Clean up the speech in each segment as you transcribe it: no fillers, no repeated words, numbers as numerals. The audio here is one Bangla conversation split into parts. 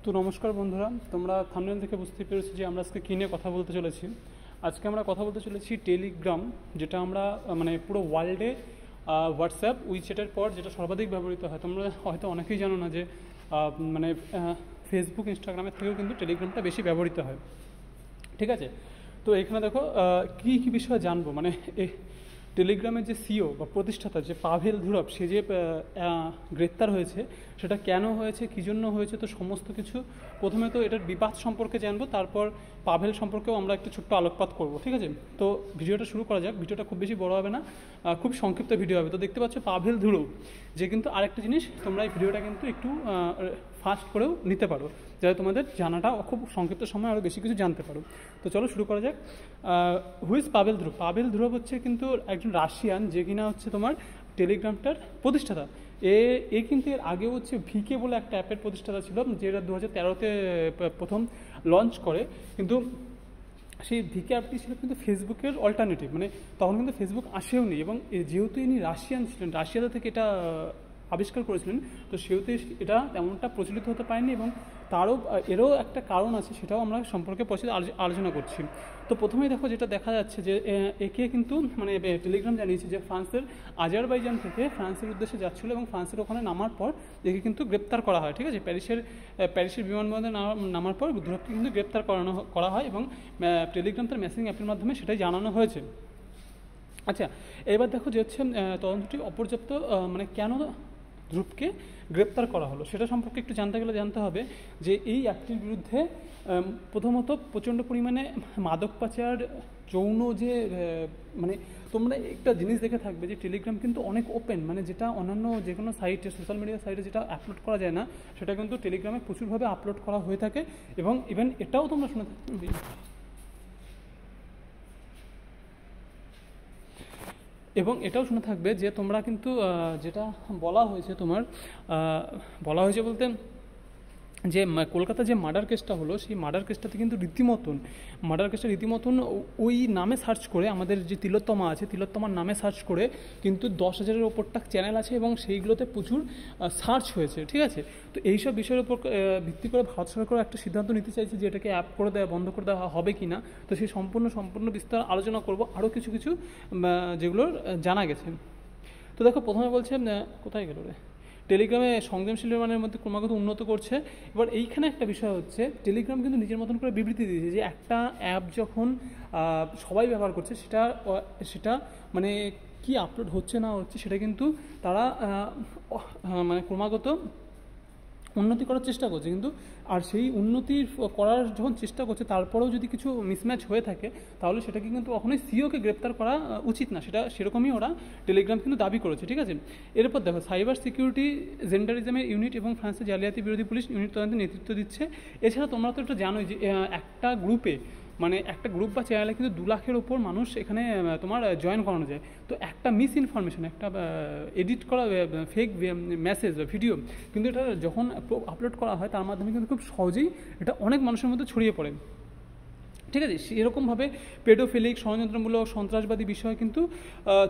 তো নমস্কার বন্ধুরা, তোমরা থাম্বনেল থেকে বুঝতে পেরেছো যে আমরা আজকে কী নিয়ে কথা বলতে চলেছি। আজকে আমরা কথা বলতে চলেছি টেলিগ্রাম, যেটা আমরা মানে পুরো ওয়ার্ল্ডে হোয়াটসঅ্যাপ উইচ্যাটের পর যেটা সর্বাধিক ব্যবহৃত হয়। তোমরা হয়তো অনেকেই জানো না যে মানে ফেসবুক ইনস্টাগ্রামের থেকেও কিন্তু টেলিগ্রামটা বেশি ব্যবহৃত হয়। ঠিক আছে, তো এখানে দেখো কী কী বিষয়ে জানবো। মানে টেলিগ্রামের যে সিও বা প্রতিষ্ঠাতা যে পাভেল ধুরভ, সে যে গ্রেপ্তার হয়েছে, সেটা কেন হয়েছে, কী জন্য হয়েছে, তো সমস্ত কিছু প্রথমে তো এটার বিবাদ সম্পর্কে জানবো, তারপর পাভেল সম্পর্কেও আমরা একটু ছোট্ট আলোকপাত করব। ঠিক আছে, তো ভিডিওটা শুরু করা যাক। ভিডিওটা খুব বেশি বড় হবে না, খুব সংক্ষিপ্ত ভিডিও হবে। তো দেখতে পাচ্ছ পাভেল ধুরভ, যে কিন্তু আরেকটা জিনিস, তোমরা এই ভিডিওটা কিন্তু একটু ফাস্ট করেও নিতে পারো, যাতে তোমাদের জানাটা খুব সংক্ষিপ্ত সময় আরও বেশি কিছু জানতে পারো। তো চলো শুরু করা যাক। হুইজ পাভেল ধুরভ? পাভেল ধুরভ হচ্ছে কিন্তু একজন রাশিয়ান, যে কিনা হচ্ছে তোমার টেলিগ্রামটার প্রতিষ্ঠাতা। এ কিন্তু এর আগেও হচ্ছে ভিকে বলে একটা অ্যাপের প্রতিষ্ঠাতা ছিল, যেটা 2013-তে প্রথম লঞ্চ করে। কিন্তু সেই ভিকে অ্যাপটি ছিল কিন্তু ফেসবুকের অল্টারনেটিভ, মানে তখন কিন্তু ফেসবুক আসেও নি। এবং যেহেতু ইনি রাশিয়ান ছিলেন, রাশিয়াতে থেকে এটা আবিষ্কার করেছিলেন, তো সেহেতু এটা তেমনটা প্রচলিত হতে পারেনি। এবং এরও একটা কারণ আছে, সেটাও আমরা সম্পর্কে পরে আলোচনা করছি। তো প্রথমেই দেখো, যেটা দেখা যাচ্ছে যে একে কিন্তু মানে টেলিগ্রাম জানিয়েছে যে ফ্রান্সের আজারবাইজান থেকে ফ্রান্সের উদ্দেশ্যে যাচ্ছিলো, এবং ফ্রান্সের ওখানে নামার পর একে কিন্তু গ্রেপ্তার করা হয়। ঠিক আছে, প্যারিসের বিমানবন্দরে নামার পর ধুরভকে কিন্তু গ্রেপ্তার করা হয়, এবং টেলিগ্রাম তার মেসেজিং অ্যাপের মাধ্যমে সেটাই জানানো হয়েছে। আচ্ছা, এবার দেখো যে হচ্ছে তদন্তটি অপর্যাপ্ত, মানে কেন ধ্রুবকে গ্রেপ্তার করা হলো সেটা সম্পর্কে একটু জানতে গেলে জানতে হবে যে এই অ্যাক্টটির বিরুদ্ধে প্রথমত প্রচণ্ড পরিমাণে মাদক পাচার, যৌন যে মানে তোমরা একটা জিনিস দেখে থাকবে যে টেলিগ্রাম কিন্তু অনেক ওপেন, মানে যেটা অন্যান্য যে কোনো সাইটে, সোশ্যাল মিডিয়া সাইটে যেটা আপলোড করা যায় না, সেটা কিন্তু টেলিগ্রামে প্রচুরভাবে আপলোড করা হয়ে থাকে। এবং ইভেন এটাও তোমরা শুনে থাকবে, এবং এটাও শুনে থাকবে যে তোমরা কিন্তু যেটা বলা হয়েছে বলা হয়েছে বলতে যে কলকাতা যে মার্ডার কেসটা হলো, সেই মার্ডার কেসটাতে কিন্তু রীতিমতন ওই নামে সার্চ করে, আমাদের যে তিলোত্তমা আছে, তিলোত্তমার নামে সার্চ করে কিন্তু 10,000-এর ওপরটা চ্যানেল আছে, এবং সেইগুলোতে প্রচুর সার্চ হয়েছে। ঠিক আছে, তো এইসব বিষয়ের উপর ভিত্তি করে ভারত সরকার একটা সিদ্ধান্ত নিতে চাইছে যে এটাকে অ্যাপ করে দেওয়া, বন্ধ করে দেওয়া হবে কি না। তো সেই সম্পূর্ণ বিস্তার আলোচনা করব, আরও কিছু যেগুলোর জানা গেছে। তো দেখো, প্রথমে বলছে কোথায় গেল রে, টেলিগ্রামে সংবেদনশীল মানের মধ্যে ক্রমাগত উন্নত করছে। এবার এইখানে একটা বিষয় হচ্ছে, টেলিগ্রাম কিন্তু নিজের মতন করে বিবৃতি দিয়েছে যে একটা অ্যাপ যখন সবাই ব্যবহার করছে, সেটা মানে কি আপলোড হচ্ছে না হচ্ছে, সেটা কিন্তু তারা মানে ক্রমাগত উন্নতি করার চেষ্টা করছে। কিন্তু আর সেই উন্নতি করার যখন চেষ্টা করছে, তারপরেও যদি কিছু মিসম্যাচ হয়ে থাকে, তাহলে সেটাকে কিন্তু কখনোই সিওকে গ্রেপ্তার করা উচিত না। সেরকমই ওরা টেলিগ্রাম কিন্তু দাবি করেছে। ঠিক আছে, এরপর দেখো, সাইবার সিকিউরিটি জেন্ডারিজমের ইউনিট এবং ফ্রান্সের জালিয়াতি বিরোধী পুলিশ ইউনিট তদন্তে নেতৃত্ব দিচ্ছে। এছাড়া তোমরা তো একটু জানোই যে একটা গ্রুপে, মানে একটা গ্রুপ বা চ্যানেলে কিন্তু 2 লাখের ওপর মানুষ এখানে তোমার জয়েন করানো যায়। তো একটা মিস ইনফরমেশন, একটা এডিট করা ফেক মেসেজ বা ভিডিও কিন্তু এটা যখন আপলোড করা হয়, তার মাধ্যমে কিন্তু খুব সহজেই এটা অনেক মানুষের মধ্যে ছড়িয়ে পড়ে। ঠিক আছে, সেরকমভাবে পেডোফিলিক, ষড়যন্ত্রমূলক, সন্ত্রাসবাদী বিষয় কিন্তু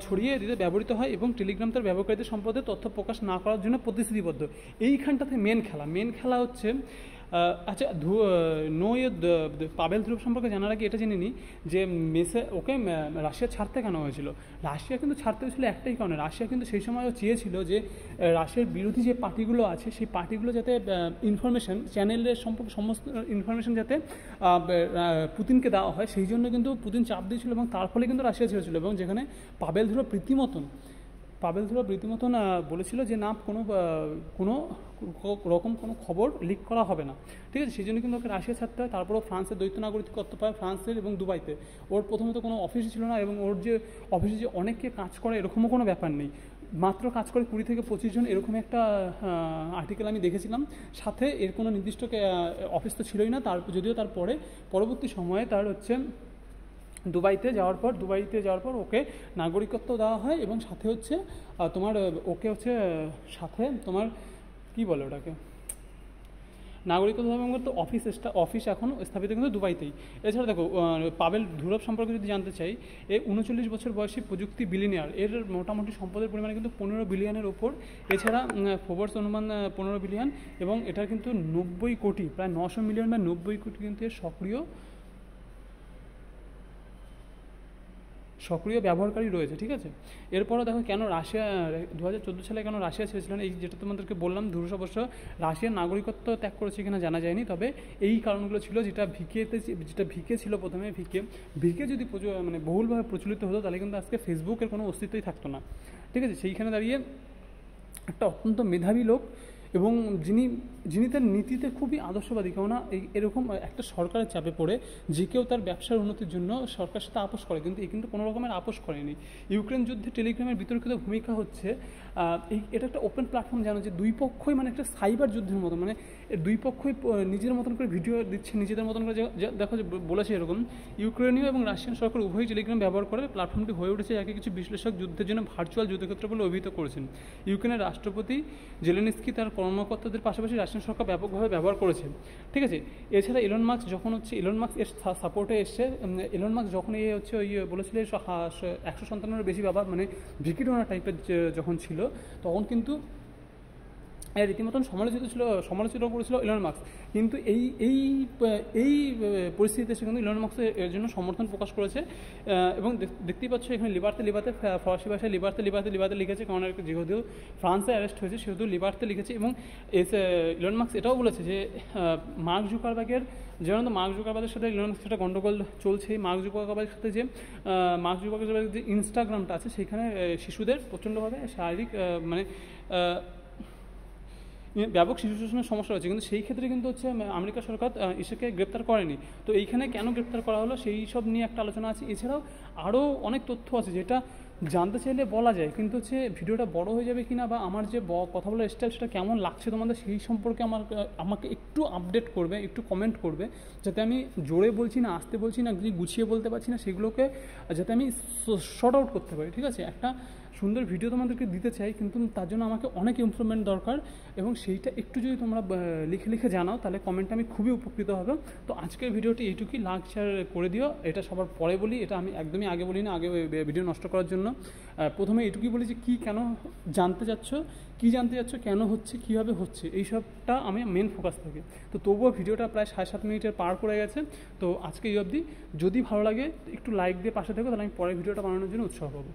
ছড়িয়ে দিতে ব্যবহৃত হয়, এবং টেলিগ্রাম তার ব্যবহারকারীদের সম্পর্কে তথ্য প্রকাশ না করার জন্য প্রতিশ্রুতিবদ্ধ। এইখানটাতে মেন খেলা হচ্ছে। আচ্ছা, পাভেল ধুরভ সম্পর্কে জানার আগে এটা জেনে নিই যে ওকে রাশিয়া ছাড়তে কেন হয়েছিল। রাশিয়া কিন্তু ছাড়তে হয়েছিল একটাই কারণে, রাশিয়া কিন্তু সেই সময়ও চেয়েছিল যে রাশিয়ার বিরোধী যে পার্টিগুলো আছে, সেই পার্টিগুলো যাতে ইনফরমেশন, চ্যানেলের সম্পর্কে সমস্ত ইনফরমেশন যাতে পুতিনকে দেওয়া হয়, সেই জন্য কিন্তু পুতিন চাপ দিয়েছিল, এবং তার ফলে কিন্তু রাশিয়া ছেড়েছিল। এবং যেখানে পাভেল ধুরভ রীতিমতন বলেছিল যে না, কোনো রকম কোনো খবর লিক করা হবে না। ঠিক আছে, সেই জন্য কিন্তু ওকে রাশিয়া ছাড়তে হয়। তারপরেও ফ্রান্সের দ্বৈত নাগরিকত্ব পায়, ফ্রান্সের এবং দুবাইতে। ওর প্রথমে তো কোনো অফিসই ছিল না, এবং ওর যে অফিসে যে অনেকে কাজ করে এরকমও কোনো ব্যাপার নেই, মাত্র কাজ করে 20 থেকে 25 জন, এরকম একটা আর্টিকেল আমি দেখেছিলাম। সাথে এর কোনো নির্দিষ্ট অফিস তো ছিলই না। যদিও তারপরে পরবর্তী সময়ে তার হচ্ছে দুবাইতে যাওয়ার পর ওকে নাগরিকত্ব দেওয়া হয়, এবং সাথে হচ্ছে সাথে তোমার কী বলে ওটাকে, নাগরিকত্ব তো অফিস এখন স্থাপিত কিন্তু দুবাইতেই। এছাড়া দেখো পাভেল দুরভ সম্পর্কে যদি জানতে চাই, 39 বছর বয়সী প্রযুক্তি বিলিনিয়ার, এর মোটামুটি সম্পদের পরিমাণ কিন্তু 15 বিলিয়নের ওপর। এছাড়া ফোর্বস অনুমান 15 বিলিয়ন, এবং এটার কিন্তু 90 কোটি, প্রায় 900 মিলিয়ন বা 90 কোটি কিন্তু এর সক্রিয় ব্যবহারকারী রয়েছে, ঠিক আছে। এরপরও দেখো কেন রাশিয়া 2014 সালে কেন রাশিয়া ছেড়েছিলেন, এই যেটা তোমাদেরকে বললাম, দুরুস অবশ্য রাশিয়ার নাগরিকত্ব ত্যাগ করেছে কিনা জানা যায়নি, তবে এই কারণগুলো ছিল। যেটা ভিকে ছিল প্রথমে, ভিকে যদি মানে বহুলভাবে প্রচলিত হতো তাহলে কিন্তু আজকে ফেসবুকের কোনো অস্তিত্বই থাকতো না, ঠিক আছে। সেইখানে দাঁড়িয়ে একটা অত্যন্ত মেধাবী লোক, এবং যিনি তার নীতিতে খুবই আদর্শবাদী, কেননা এরকম একটা সরকারের চাপে পড়ে যে কেউ তার ব্যবসার উন্নতির জন্য সরকারের সাথে আপোষ করে, কিন্তু কিন্তু কোনো রকমের আপোষ করেনি। ইউক্রেন যুদ্ধে টেলিগ্রামের বিতর্কিত ভূমিকা হচ্ছে, এটা একটা ওপেন প্ল্যাটফর্ম, জানো যে দুই পক্ষই মানে একটা সাইবার যুদ্ধের মতো, মানে দুই পক্ষই নিজের মতন করে ভিডিও দিচ্ছে, নিজেদের মতন করে। দেখো যে বলেছে এরকম, ইউক্রেনীয় এবং রাশিয়ান সরকার উভয়ই টেলিগ্রাম ব্যবহার করে। প্ল্যাটফর্মটি হয়ে উঠেছে একে কিছু বিশ্লেষক যুদ্ধের জন্য ভার্চুয়াল যুদ্ধক্ষেত্র বলে অভিহিত করেছেন। ইউক্রেনের রাষ্ট্রপতি জেলেনস্কি তার কর্মকর্তাদের পাশাপাশি রাশিয়ান সরকার ব্যাপকভাবে ব্যবহার করেছে, ঠিক আছে। এছাড়া ইলন মাস্ক এর সাপোর্টে এসছে। ইলন মাস্ক যখন ওই বলেছিল 100 সন্তানেরও বেশি বাবা, মানে ভিকি ডোনার টাইপের যখন ছিল, তখন কিন্তু রীতিমতন সমালোচিত করেছিল ইলন মাস্ক। কিন্তু এই পরিস্থিতিতে সে কিন্তু ইলন মাস্ক এর জন্য সমর্থন প্রকাশ করেছে। এবং দেখতেই পাচ্ছ এখানে লিবার্তে ফরাসি ভাষায় লিবার্তে লিখেছে, কারণ যেহেতু ফ্রান্সে অ্যারেস্ট হয়েছে সেহেতু লিবার্তে লিখেছে। এবং ইলন মাস্ক এটাও বলেছে যে মার্ক জুকারবার্গের সাথে ইলন মাস্কের একটা গন্ডগোল চলছে। মার্ক জুকারবার্গের সাথে যে ইনস্টাগ্রামটা আছে, সেখানে শিশুদের প্রচণ্ডভাবে শারীরিক মানে ব্যাপক শিশু শোষণের সমস্যা রয়েছে, কিন্তু সেই ক্ষেত্রে কিন্তু আমেরিকা সরকার ইসেকে গ্রেপ্তার করেনি। তো এইখানে কেন গ্রেপ্তার করা হলো সেই সব নিয়ে একটা আলোচনা আছে। এছাড়াও আরও অনেক তথ্য আছে যেটা জানতে চাইলে বলা যায়, কিন্তু ভিডিওটা বড় হয়ে যাবে কিনা, বা আমার যে কথা বলার স্টাইল সেটা কেমন লাগছে তোমাদের, সেই সম্পর্কে আমাকে একটু আপডেট করবে, একটু কমেন্ট করবে, যাতে আমি জোরে বলছি না, আস্তে বলছি না, গুছিয়ে বলতে পারছি না, সেগুলোকে যাতে আমি শর্ট আউট করতে পারি, ঠিক আছে। একটা সুন্দর ভিডিও তোমাদেরকে দিতে চাই, কিন্তু তার জন্য আমাকে অনেক ইমপ্রুভমেন্ট দরকার, এবং সেইটা একটু যদি তোমরা লিখে জানাও তাহলে কমেন্টে আমি খুবই উপকৃত হবে। তো আজকের ভিডিওটি এইটুকুই, লাইক শেয়ার করে দিও। এটা সবার পরে বলি, এটা আমি একদমই আগে বলি না, আগে ভিডিও নষ্ট করার জন্য। প্রথমে এইটুকুই বলি যে কেন জানতে চাচ্ছ, কেন হচ্ছে, কীভাবে হচ্ছে, এইসবটা আমি মেন ফোকাস থাকে। তো তবুও ভিডিওটা প্রায় 7.5 মিনিটের পার করে গেছে। তো আজকে এই অবধি, যদি ভালো লাগে একটু লাইক দিয়ে পাশে থাকো, তাহলে আমি পরের ভিডিওটা বানানোর জন্য উৎসাহ পাবো।